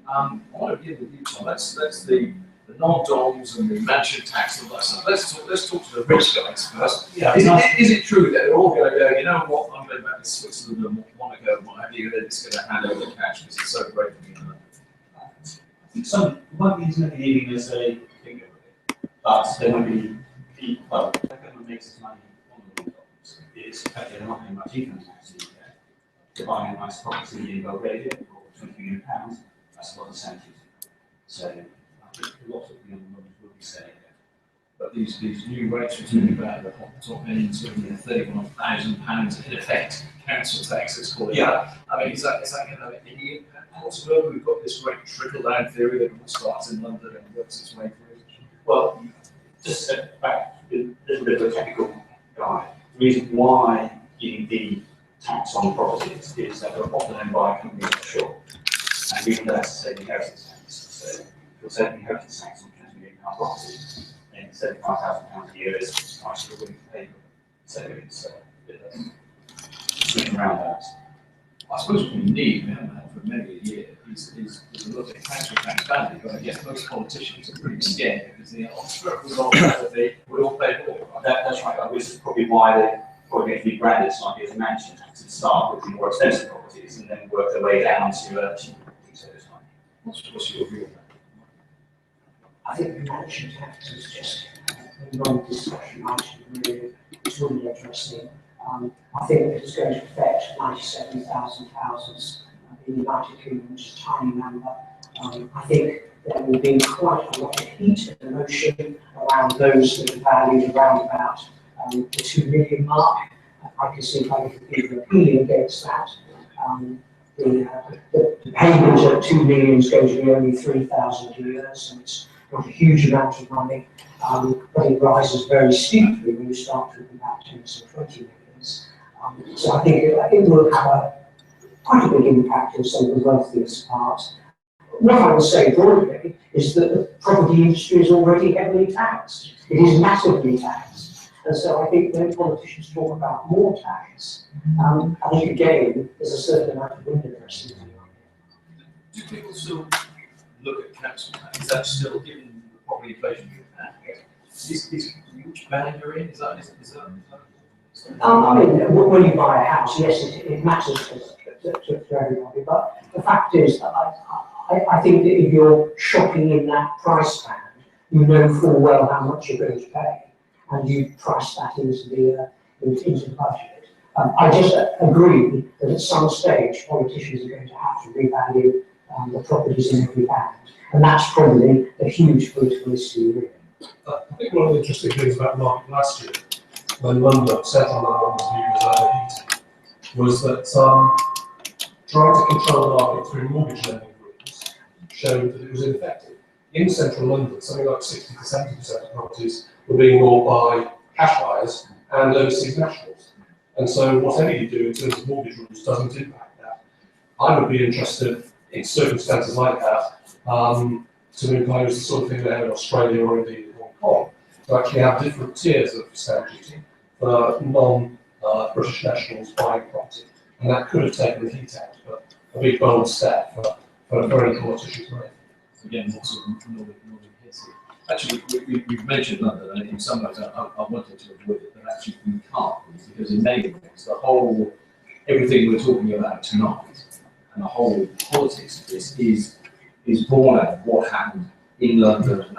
I want to give the view, Tom. That's the non-doms and the mansion tax and all that stuff. Let's talk to the rich guys first. Yeah, Is it true that they're all going to go, you know what, I'm going back to Switzerland and Monaco and what have you, and then it's going to hand over the cash because it's so great for me. I think some might be intimately leaving as a figure of it, but there will be people, well, the government makes its money on the dogs. It's effectively they're not paying much income tax in the UK. They're buying a nice property in Belgravia for £20 million, that's a lot of incentives. So I think a lot of the young women will be staying there. But these new rates we're talking about, the top end, sort of £31,000 in effect, council tax, it's called. Yeah. I mean, is that going to have any impact whatsoever? We've got this great trickle-down theory that all starts in London and works its way through. Well, just to step back, a little bit of a technical guide. The reason why you need the tax on properties is that they're often owned by companies offshore. And we know that's saving inheritance tax. So if you're saving inheritance tax on £20 million property, then £75,000 a year is nice for willing to pay for it. So it's a bit of a swing around that. I suppose what we need, we haven't had for many a year, is a look at council tax badly, but I guess most politicians are pretty scared because they we all pay more. Right? That's right. Which is probably why they're probably going to be branded slightly as a mansion tax to start with the more expensive properties and then work their way down to cheaper properties over time. What's your view on that? I think the mansion tax is just a non-discussion item, really. It's really interesting. I think it is going to affect 97,000 houses in the United Kingdom, which is a tiny number. I think there will be quite a lot of heat and emotion around those that are valued around about the 2 million mark. I can see quite a few people appealing against that. The payment at 2 million is going to be only 3,000 a year, so it's not a huge amount of money, but it rises very steeply when you start talking about 10 to 20 million. So I think it will have quite a big impact on some of the wealthiest parts. What I would say broadly is that the property industry is already heavily taxed. It is massively taxed. And so I think when politicians talk about more tax, I think again, there's a certain amount of window dressing. Do people still look at council tax? Is that still given the property inflation you've had? These huge band you're in? Is that? I mean, when you buy a house, yes, it matters to everybody, but the fact is that I think that if you're shopping in that price band, you know full well how much you're going to pay, and you price that into the budget. I just agree that at some stage, politicians are going to have to revalue the properties in every band, and that's probably a huge political issue, really. I think one of the interesting things about the market last year, when London, central London was viewed as overheated, was that trying to control the market through mortgage lending rules showed that it was ineffective. In central London, something like 60 to 70% of properties were being bought by cash buyers and overseas nationals. And so whatever you do in terms of mortgage rules doesn't impact that. I would be interested in circumstances like that to impose the sort of thing they have in Australia or indeed in Hong Kong, to actually have different tiers of stamp duty for non-British nationals buying property. And that could have taken the heat out, but a big bold step for any politician to make. Again, what sort of Northern history. Actually, we've mentioned London, and in some ways I wanted to avoid it, but actually we can't, because in many ways, everything we're talking about tonight, and the whole politics of this is born out of what happened in London and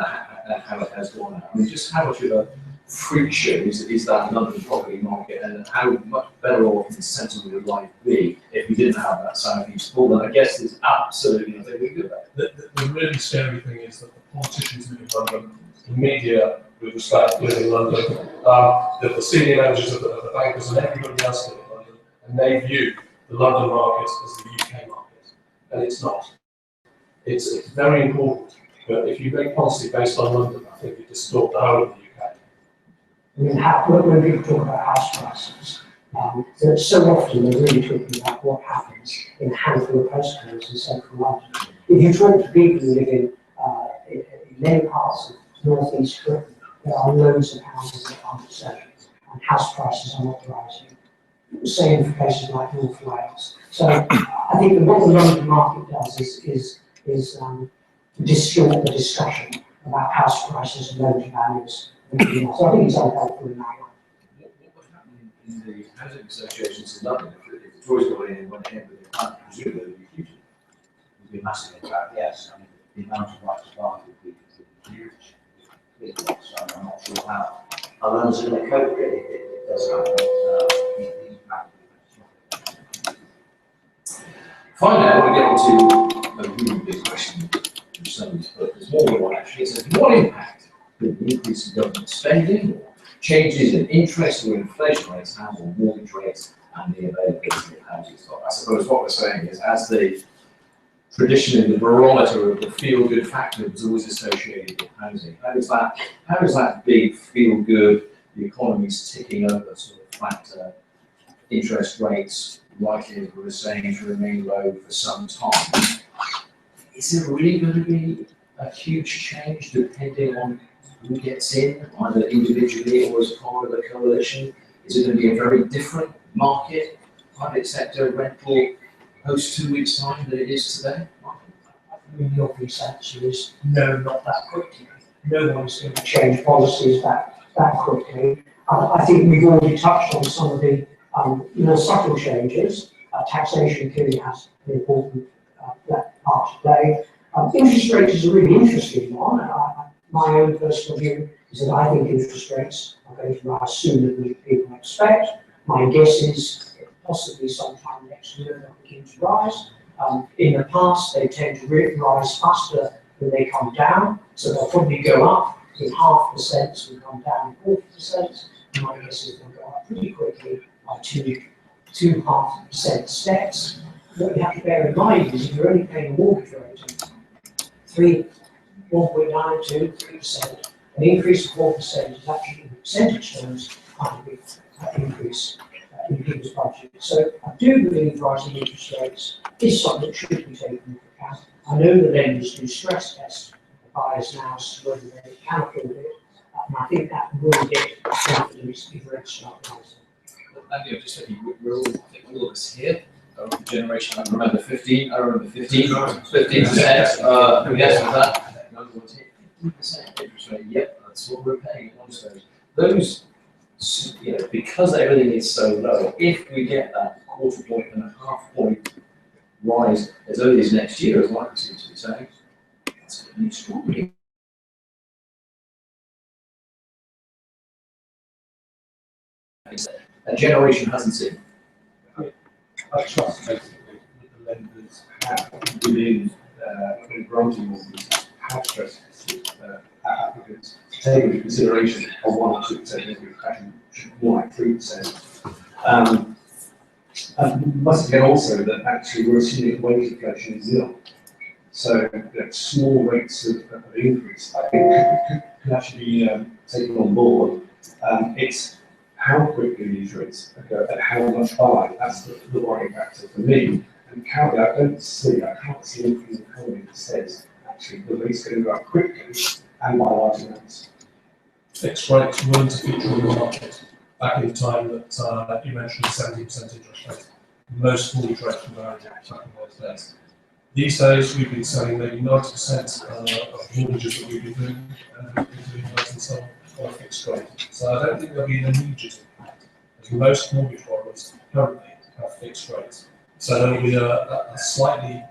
how it has gone out. I mean, just how much of a freak show is that London property market, and how much better off and sensible would life be if we didn't have that South East pull? And I guess there's absolutely nothing we can do about it. The really scary thing is that the politicians live in London, the media, with respect, live in London, that the senior managers of the bankers and everybody else live in London, and they view the London market as the UK market, and it's not. It's very important, but if you make policy based on London, I think you distort the whole of the UK. I mean, when people talk about house prices, so often they're really talking about what happens in a handful of postcodes in central London. If you talk to people who live in many parts of North East Britain, there are loads of houses that aren't selling, and house prices are not rising. Same for places like North Wales. So I think that what the London market does is distort the discussion about house prices and loan to values. So I think it's unhelpful in that way. What would happen in the housing associations in London if the Tories got in and went ahead with the plan? Presumably it would be huge. It would be a massive impact, yes. I mean, the amount of right to buy would be huge. So I'm not sure how others are going to cope with it if it does happen. The impact would be Finally, I want to get into a really big question, which somebody's put. There's more than one actually. It says, what impact could the increase in government spending, or changes in interest or inflation rates have on mortgage rates and the availability of housing stock? I suppose what we're saying is, as the traditionally the barometer of the feel-good factor was always associated with housing, how does that big feel-good, the economy's ticking over sort of factor, interest rates likely, as we were saying, to remain low for some time? Is there really going to be a huge change depending on who gets in, either individually or as part of a coalition? Is it going to be a very different market, private sector rental, post 2 weeks' time than it is today? I mean, the obvious answer is no, not that quickly. No one's going to change policies that quickly. I think we've already touched on some of the more subtle changes. Taxation clearly has an important part to play. Interest rates is a really interesting one. My own personal view is that I think interest rates are going to rise sooner than people expect. My guess is possibly sometime next year they'll begin to rise. In the past, they tend to rise faster than they come down, so they'll probably go up in 0.5% and come down in 40%. My guess is they'll go up pretty quickly by 2.5% steps. What you have to bear in mind is if you're only paying a mortgage rate of 1.9 to 3%, an increase of 4% is actually, in percentage terms, quite a big increase in people's budget. So I do believe rising interest rates is something that should be taken into account. I know the lenders do stress test the buyers now as to whether they can afford it, and I think that will get confidence if rates start rising. Andy, just thinking, I think all of us here are of the generation, I remember 15, I remember 15%, yes, was that? 15% interest rate, yep, that's what we're paying at one stage. those, because everything is so low, if we get that 1/4 point and a 1/2 point rise as early as next year, as Michael seems to be saying, that's going to be extraordinary. A generation hasn't seen. I trust basically that the lenders have within granting mortgages have stressed applicants to take into consideration a 1 or 2% increase, actually more like 3%. And must again also that actually we're assuming wage inflation is nil. So small rates of increase, I think, can actually be taken on board. It's how quickly these rates go and how much by, that's the worrying factor for me. And currently I can't see anything in the economy that says actually the rates are going to go up quickly and by large amounts. Fixed rates weren't a feature of the market back in the time that you mentioned 70% interest rate. Most mortgage rates were very back in those days. These days we've been selling maybe 90% of mortgages that we've been doing, including those and some on a fixed rate. So I don't think there'll be an immediate impact, as most mortgage borrowers currently have fixed rates. So there will be a slightly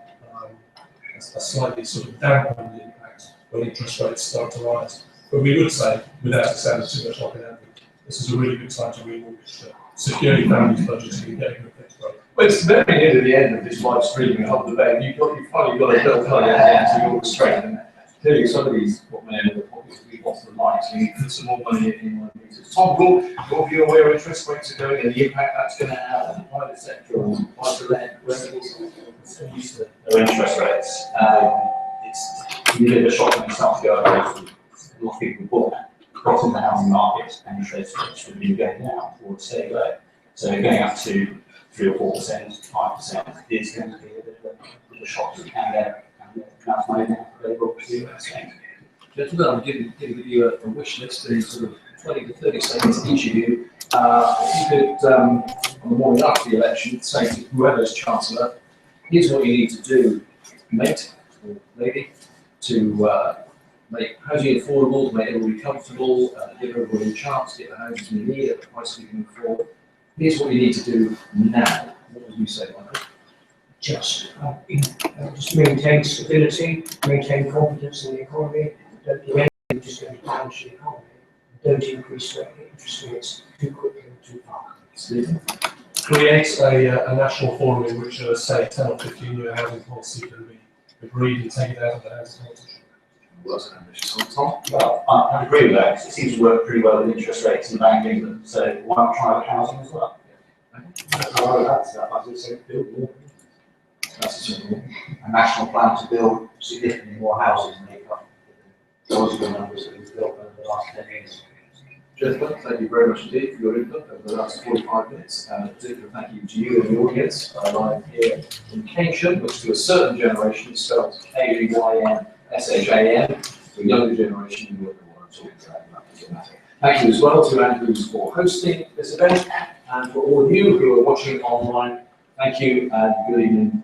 sort of dampened impact when interest rates start to rise. But we would say, without sounding too much like an advocate, this is a really good time to remortgage, to secure your family's budgeting and getting a fixed rate. Well, it's very near the end of this live streaming of the debate. You've finally got a bill coming out to your restraint, and clearly some of these what may have obviously lost the lights. We need to put some more money in one of these. Tom, your view on where interest rates are going and the impact that's going to have on the private sector, on buy-to-let, rentals, used to their interest rates. It's a bit of a shock when you start to go over. A lot of people got in the housing market and interest rates would be going down or stay low. So going up to 3 or 4%, 5% is going to be a bit of a shock. And that's my available to do. Gentlemen, I'm giving you a wish list in sort of 20 to 30 seconds each of you. If you could, on the morning after the election, say to whoever's Chancellor, here's what you need to do, mate or lady, to make housing affordable, to make everybody comfortable, give everybody a chance, get the houses we need at the price we can afford. Here's what you need to do now. What would you say, Michael? Just maintain stability, maintain confidence in the economy, don't do anything just going to damage the economy, don't increase interest rates too quickly and too far. Create a national forum in which, say, 10 or 15 year housing policy can be agreed and taken out of the housing policy. Well, that's an ambitious Tom. Well, I agree with that. It seems to work pretty well with interest rates in the Bank of England. So why not private housing as well? That's a simple one. A national plan to build significantly more houses and make up those are the numbers that we've built over the last 10 years. Gentlemen, thank you very much indeed for your input over the last 45 minutes. And a particular thank you to you and the audience live here in Keysham, which to a certain generation spells K-E-Y-M-S-H-A-M. To a younger generation, you wouldn't want to talk about that matter. Thank you as well to Andrews for hosting this event, and for all of you who are watching online, thank you and good evening.